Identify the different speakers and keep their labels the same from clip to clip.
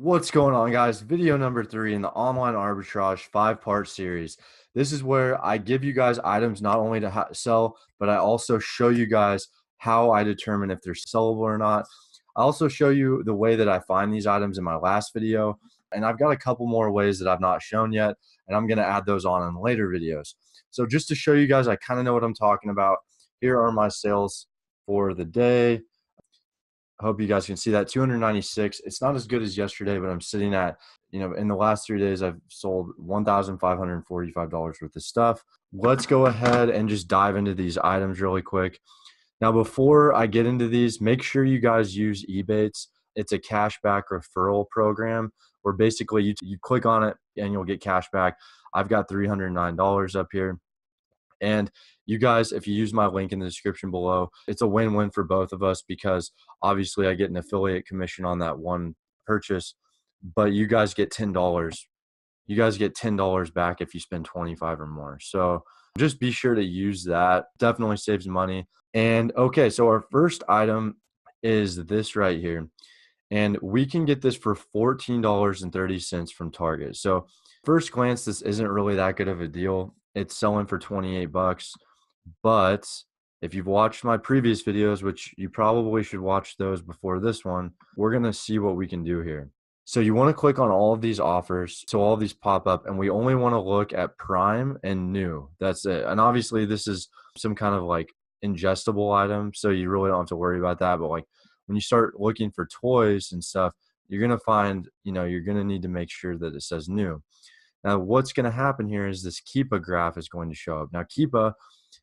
Speaker 1: What's going on, guys? Video number 3 in the online arbitrage 5-part series. This is where I give you guys items not only to sell, but I also show you guys how I determine if they're sellable or not. I also show you the way that I find these items in my last video, and I've got a couple more ways that I've not shown yet, and I'm going to add those on in later videos. So just to show you guys, I kind of know what I'm talking about. Here are my sales for the day. I hope you guys can see that 296. It's not as good as yesterday, but I'm sitting at, in the last 3 days, I've sold $1,545 worth of stuff. Let's go ahead and just dive into these items really quick. Now, before I get into these, make sure you guys use Ebates. It's a cashback referral program where basically you click on it and you'll get cash back. I've got $309 up here. And you guys, if you use my link in the description below, it's a win-win for both of us because obviously I get an affiliate commission on that one purchase, but you guys get $10. You guys get $10 back if you spend 25 or more. So just be sure to use that. Definitely saves money. And okay, so our first item is this right here. And we can get this for $14.30 from Target. So first glance, this isn't really that good of a deal. It's selling for 28 bucks. But if you've watched my previous videos, which you probably should watch those before this one, we're going to see what we can do here. So you want to click on all of these offers. So all of these pop up, and we only want to look at Prime and New. That's it. And obviously this is some kind of like ingestible item, so you really don't have to worry about that. But like when you start looking for toys and stuff, you're going to find, you're going to need to make sure that it says New. Now, what's going to happen here is this Keepa graph is going to show up. Now, Keepa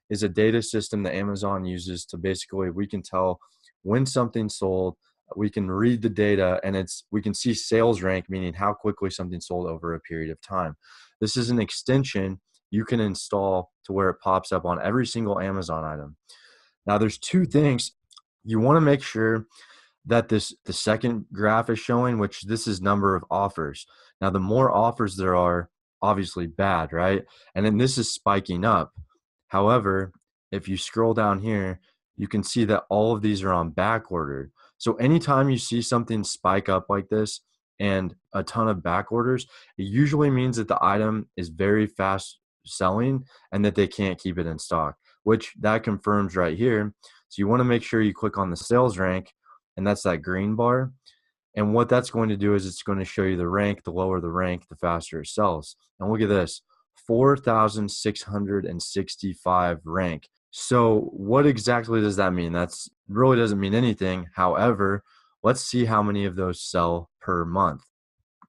Speaker 1: is a data system that Amazon uses to basically, we can tell when something's sold, we can read the data, and we can see sales rank, meaning how quickly something sold over a period of time. This is an extension you can install to where it pops up on every single Amazon item. Now, there's two things. You want to make sure that the second graph is showing, which this is number of offers. Now, the more offers there are, obviously bad, right? And then this is spiking up. However, if you scroll down here, you can see that all of these are on back order. So anytime you see something spike up like this and a ton of back orders, it usually means that the item is very fast selling and that they can't keep it in stock, which that confirms right here. So you want to make sure you click on the sales rank, and that's that green bar. And what that's going to do is it's going to show you the rank. The lower the rank, the faster it sells. And look at this, 4,665 rank. So what exactly does that mean? That's really doesn't mean anything. However, let's see how many of those sell per month.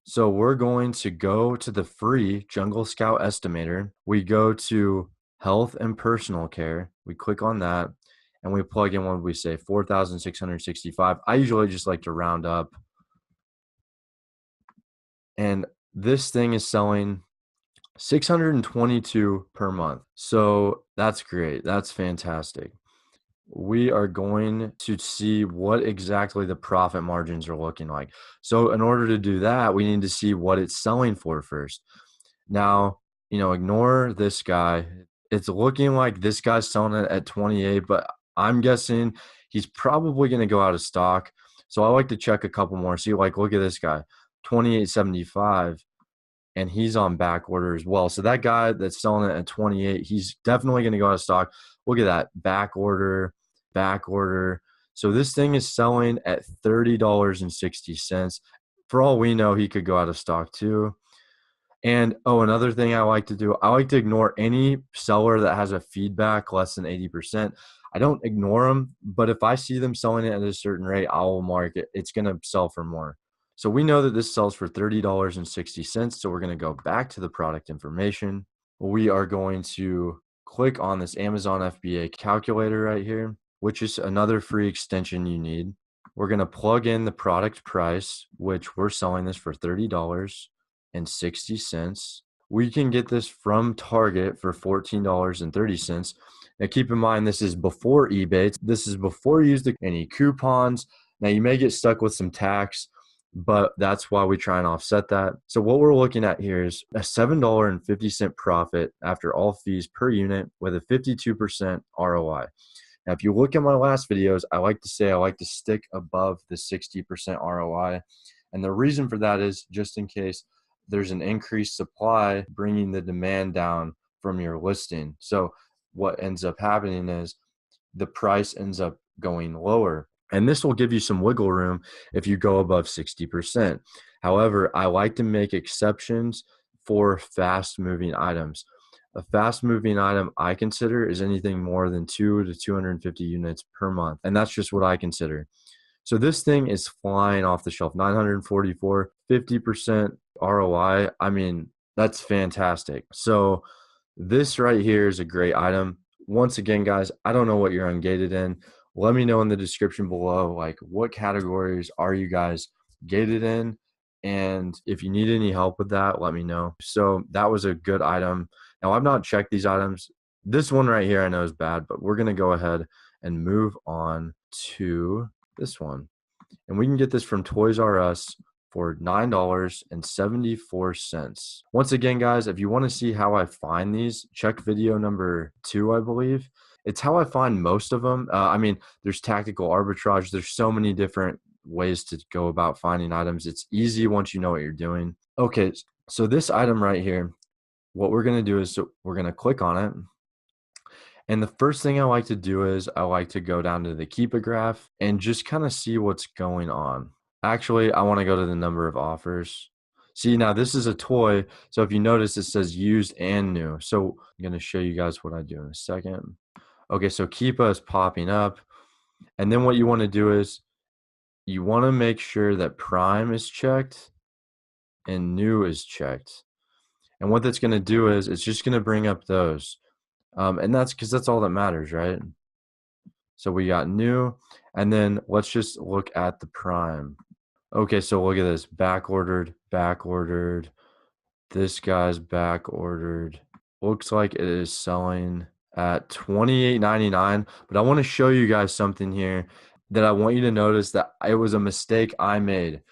Speaker 1: So we're going to go to the free Jungle Scout Estimator. We go to Health and Personal Care. We click on that. And we plug in, what would we say, 4,665. I usually just like to round up. And this thing is selling 622 per month. So that's great. That's fantastic. We are going to see what exactly the profit margins are looking like. So in order to do that, we need to see what it's selling for first. Now, ignore this guy. It's looking like this guy's selling it at 28, but I'm guessing he's probably going to go out of stock. So I like to check a couple more. See, look at this guy, 28.75, and he's on back order as well. So that guy that's selling it at 28, he's definitely going to go out of stock. Look at that, back order. So this thing is selling at $30.60. For all we know, he could go out of stock too. And another thing I like to do, I like to ignore any seller that has a feedback less than 80%. I don't ignore them, but if I see them selling it at a certain rate, I will mark it. It's going to sell for more. So we know that this sells for $30.60. So we're going to go back to the product information. We are going to click on this Amazon FBA calculator right here, which is another free extension you need. We're going to plug in the product price, which we're selling this for $30.60. We can get this from Target for $14.30. Now, keep in mind, this is before Ebates. This is before you use any coupons. Now, you may get stuck with some tax, but that's why we try and offset that. So what we're looking at here is a $7.50 profit after all fees per unit with a 52% ROI. Now, if you look at my last videos, I like to say I like to stick above the 60% ROI. And the reason for that is just in case there's an increased supply bringing the demand down from your listing. So what ends up happening is the price ends up going lower. And this will give you some wiggle room if you go above 60%. However, I like to make exceptions for fast moving items. A fast moving item I consider is anything more than 2 to 250 units per month. And that's just what I consider. So this thing is flying off the shelf, 944, 50% ROI. I mean, that's fantastic. So this right here is a great item. Once again, guys, I don't know what you're ungated in. Let me know in the description below, like what categories are you guys gated in? And if you need any help with that, let me know. So that was a good item. Now, I've not checked these items. This one right here I know is bad, but we're going to go ahead and move on to this one. And we can get this from Toys R Us for $9.74. Once again, guys, if you want to see how I find these, check video number 2, I believe. It's how I find most of them. I mean, there's tactical arbitrage. There's so many different ways to go about finding items. It's easy once you know what you're doing. Okay, so this item right here, what we're going to do is we're going to click on it. And the first thing I like to do is I like to go down to the Keepa graph and just kind of see what's going on. Actually, I want to go to the number of offers. See, now this is a toy. So if you notice, it says used and new. So I'm going to show you guys what I do in a second. Okay, so Keepa is popping up. And then what you want to do is you want to make sure that prime is checked and new is checked. And what that's going to do is it's just going to bring up those. And that's because that's all that matters, right? So we got new, and then let's just look at the prime. Okay, so look at this, back ordered. This guy's back ordered. Looks like it is selling at $28.99, but I want to show you guys something here that I want you to notice that it was a mistake I made.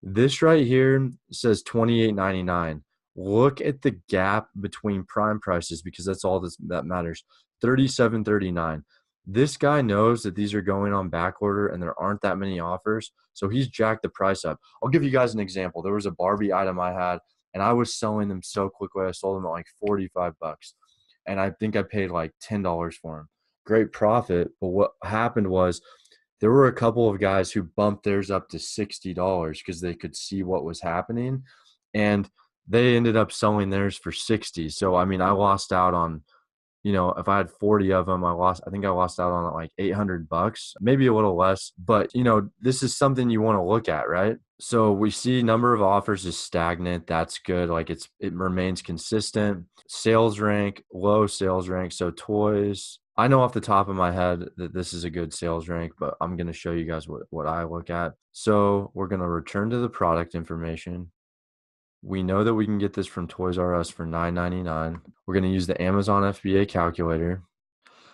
Speaker 1: This right here says $28.99. Look at the gap between prime prices because that's all that matters. $37.39. This guy knows that these are going on back order and there aren't that many offers, so he's jacked the price up. I'll give you guys an example. There was a Barbie item I had, and I was selling them so quickly. I sold them at like 45 bucks, and I think I paid like $10 for them. Great profit, but what happened was there were a couple of guys who bumped theirs up to $60 because they could see what was happening, and they ended up selling theirs for 60. So I mean, I lost out on, you know, if I had 40 of them, I think I lost out on like 800 bucks, maybe a little less, but you know, this is something you want to look at, right? So we see number of offers is stagnant. That's good. Like it remains consistent. Sales rank, low sales rank. So toys, I know off the top of my head that this is a good sales rank, but I'm going to show you guys what I look at. So we're going to return to the product information. We know that we can get this from Toys R Us for $9.99. We're going to use the Amazon FBA calculator.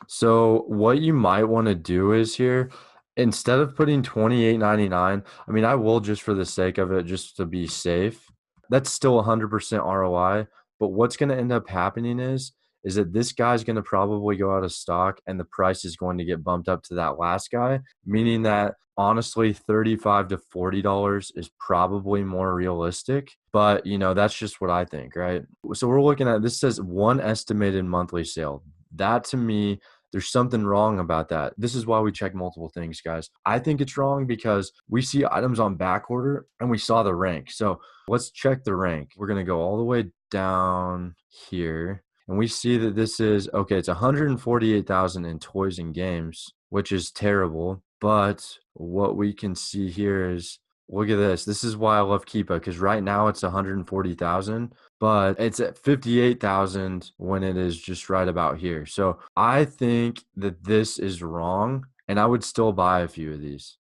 Speaker 1: So what you might want to do is here, instead of putting $28.99, I mean, I will just for the sake of it, just to be safe. That's still 100% ROI. But what's going to end up happening is that this guy's going to probably go out of stock and the price is going to get bumped up to that last guy, meaning that honestly $35 to $40 is probably more realistic. But you know, that's just what I think, right? So we're looking at, this says one estimated monthly sale. That to me, there's something wrong about that. This is why we check multiple things, guys. I think it's wrong because we see items on back order and we saw the rank. So let's check the rank. We're going to go all the way down here. And we see that this is, okay, it's 148,000 in toys and games, which is terrible. But what we can see here is, look at this. This is why I love Keepa, because right now it's 140,000, but it's at 58,000 when it is just right about here. So I think that this is wrong, and I would still buy a few of these,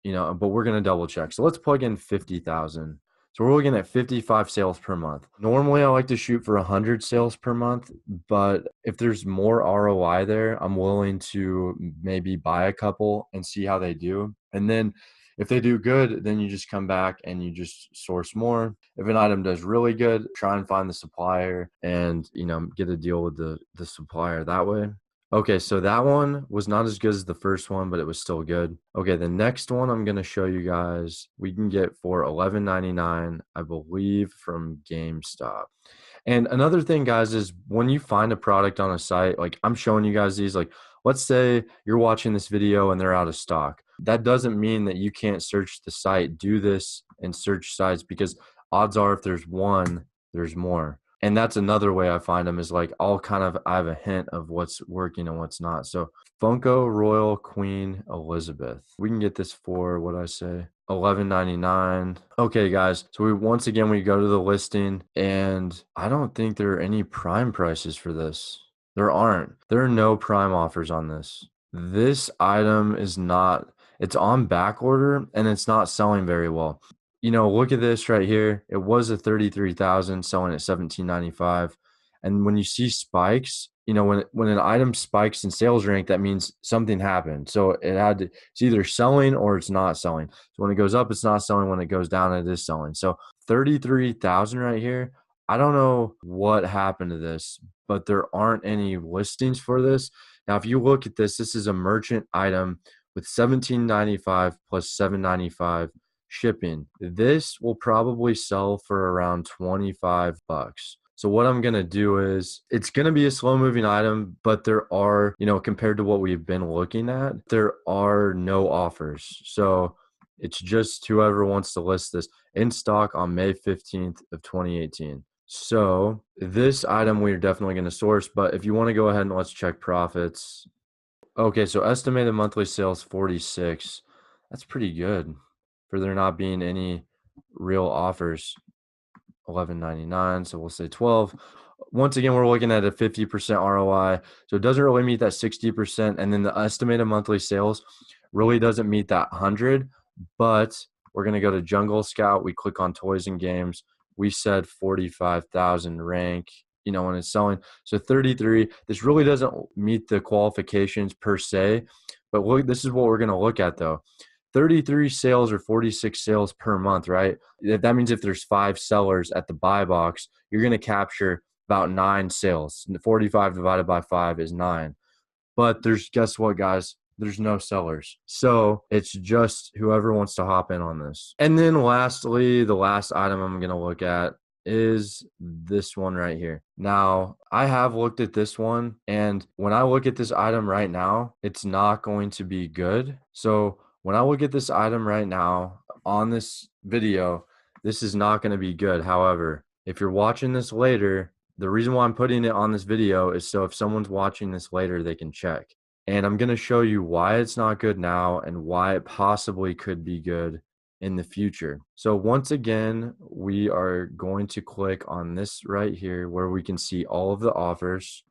Speaker 1: you know, but we're going to double check. So let's plug in 50,000. So we're looking at 55 sales per month. Normally, I like to shoot for 100 sales per month, but if there's more ROI there, I'm willing to maybe buy a couple and see how they do. And then if they do good, then you just come back and you just source more. If an item does really good, try and find the supplier and, you know, get a deal with the supplier that way. Okay, so that one was not as good as the first one, but it was still good. Okay, the next one I'm going to show you guys, we can get for $11.99, I believe, from GameStop. And another thing, guys, is when you find a product on a site, like I'm showing you guys these, like let's say you're watching this video and they're out of stock. That doesn't mean that you can't search the site. Do this and search sites, because odds are if there's one, there's more. And that's another way I find them, is like I have a hint of what's working and what's not. So Funko Royal Queen Elizabeth, we can get this for what I say, $11.99. Okay, guys, so once again we go to the listing, and I don't think there are any prime prices for this. There aren't. There are no prime offers on this. This item is not, it's on back order and it's not selling very well. You know, look at this right here. It was a 33,000 selling at 17.95. And when you see spikes, you know, when an item spikes in sales rank, that means something happened. So it's either selling or it's not selling. So when it goes up, it's not selling. When it goes down, it is selling. So 33,000 right here. I don't know what happened to this, but there aren't any listings for this. Now, if you look at this, this is a merchant item with $17.95 plus $7.95 shipping. This will probably sell for around 25 bucks. So what I'm going to do is, it's going to be a slow moving item, but there are, you know, compared to what we've been looking at, there are no offers. So it's just whoever wants to list this in stock on May 15th of 2018. So this item we're definitely going to source, but if you want to go ahead and let's check profits. Okay, so estimated monthly sales 46. That's pretty good for there not being any real offers. $11.99, so we'll say 12. Once again, we're looking at a 50% ROI, so it doesn't really meet that 60%, and then the estimated monthly sales really doesn't meet that 100. But we're going to go to Jungle Scout. We click on toys and games. We said 45,000 rank, you know, when it's selling. So 33, this really doesn't meet the qualifications per se, but look, this is what we're going to look at though. 33 sales or 46 sales per month, right? That means if there's 5 sellers at the buy box, you're going to capture about 9 sales. 45 divided by 5 is 9. But guess what, guys? There's no sellers. So it's just whoever wants to hop in on this. And then lastly, the last item I'm going to look at is this one right here. Now, I have looked at this one, and when I look at this item right now, it's not going to be good. So when I look at this item right now on this video, this is not going to be good. However, if you're watching this later, the reason why I'm putting it on this video is so if someone's watching this later, they can check. And I'm going to show you why it's not good now and why it possibly could be good in the future. So once again, we are going to click on this right here where we can see all of the offers.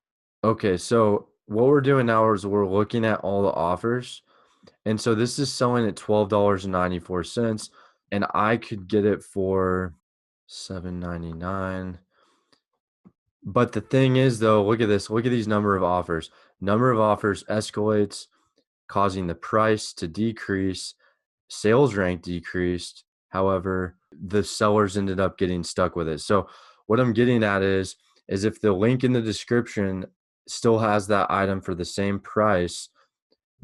Speaker 1: Okay, so what we're doing now is we're looking at all the offers. And so this is selling at $12.94, and I could get it for $7.99. But the thing is, though, look at this. Look at these number of offers. Number of offers escalates, causing the price to decrease. Sales rank decreased. However, the sellers ended up getting stuck with it. So what I'm getting at is if the link in the description still has that item for the same price,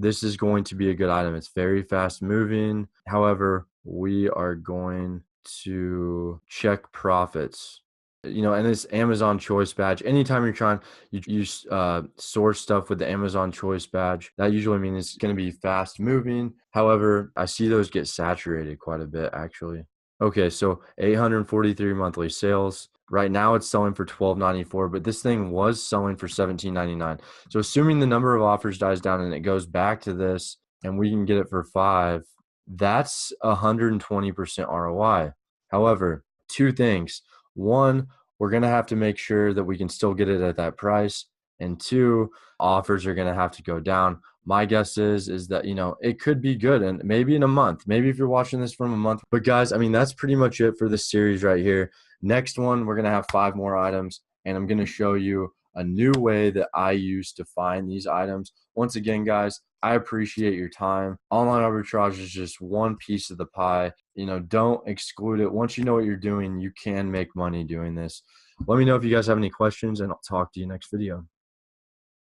Speaker 1: this is going to be a good item. It's very fast moving. However, we are going to check profits. You know, and this Amazon Choice badge, anytime you're trying, you source stuff with the Amazon Choice badge, that usually means it's going to be fast moving. However, I see those get saturated quite a bit, actually. Okay, so 843 monthly sales. Right now it's selling for $12.94, but this thing was selling for $17.99. So assuming the number of offers dies down and it goes back to this and we can get it for 5, that's 120% ROI. However, 2 things. 1, we're going to have to make sure that we can still get it at that price. And 2, offers are going to have to go down. My guess is that, you know, it could be good, and maybe in a month, maybe if you're watching this from a month. But guys, I mean, that's pretty much it for this series right here. Next one, we're going to have 5 more items, and I'm going to show you a new way that I use to find these items. Once again, guys, I appreciate your time. Online arbitrage is just one piece of the pie. You know, don't exclude it. Once you know what you're doing, you can make money doing this. Let me know if you guys have any questions, and I'll talk to you next video.